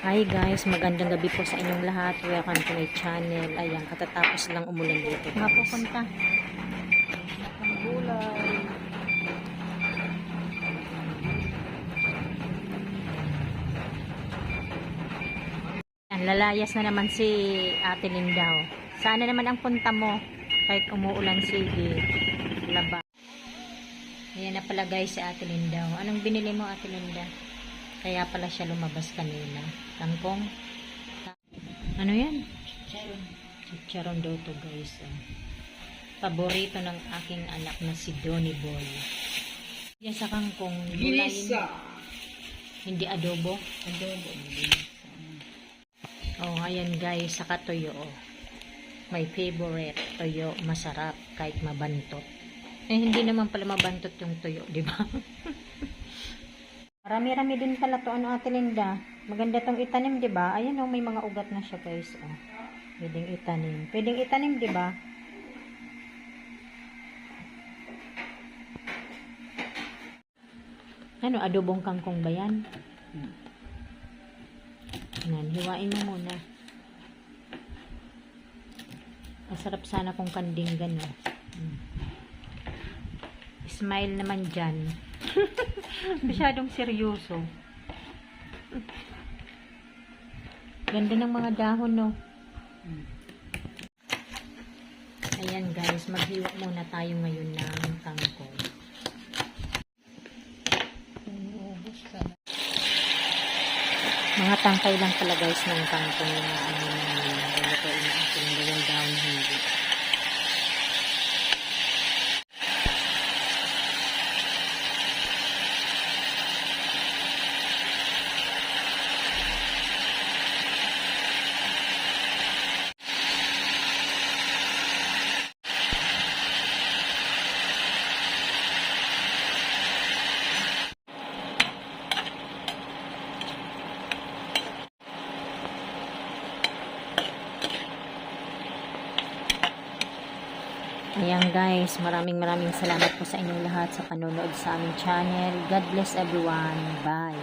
Hi guys, magandang gabi po sa inyong lahat. Welcome to my channel. Ayan, katatapos lang umulan dito. Mapupunta. Ang gulay. Ayan, lalayas na naman si Ate Linda. Oh. Saan na naman ang punta mo? Kahit umuulan, sige. Laba. Ayan na pala guys si Ate Linda. Oh. Anong binili mo Ate Linda? Kaya pala siya lumabas kanina. Kangkong? Ano yan? Chicharon. Chicharon daw to guys. Oh. Paborito ng aking anak na si Donnie Boy. Yan sa kangkong. Ginisa. Hindi adobo. Adobo. Oh, ayan guys, saka toyo. Oh. My favorite toyo, masarap kahit mabantot. Eh hindi naman pala mabantot yung toyo, di ba? Marami-rami din pala to ano Ate Linda. Maganda tong itanim, di ba? Ayan oh, may mga ugat na siya guys. Oh. Pwedeng itanim. Pwedeng itanim, di ba? Ano, adobong kangkong ba yan? Yan, hiwain mo muna. Masarap sana kung kandinggan. Oh. Smile naman dyan. Masyadong seryoso. Ganda ng mga dahon, no? Ayan guys, maghiwa muna tayo ngayon ng kangkong. Mga tangkay lang pala guys ng kangkong na ano na lulutuin na ating yung dahon hindi. Ayan guys, maraming salamat po sa inyong lahat sa panonood sa aming channel. God bless everyone. Bye.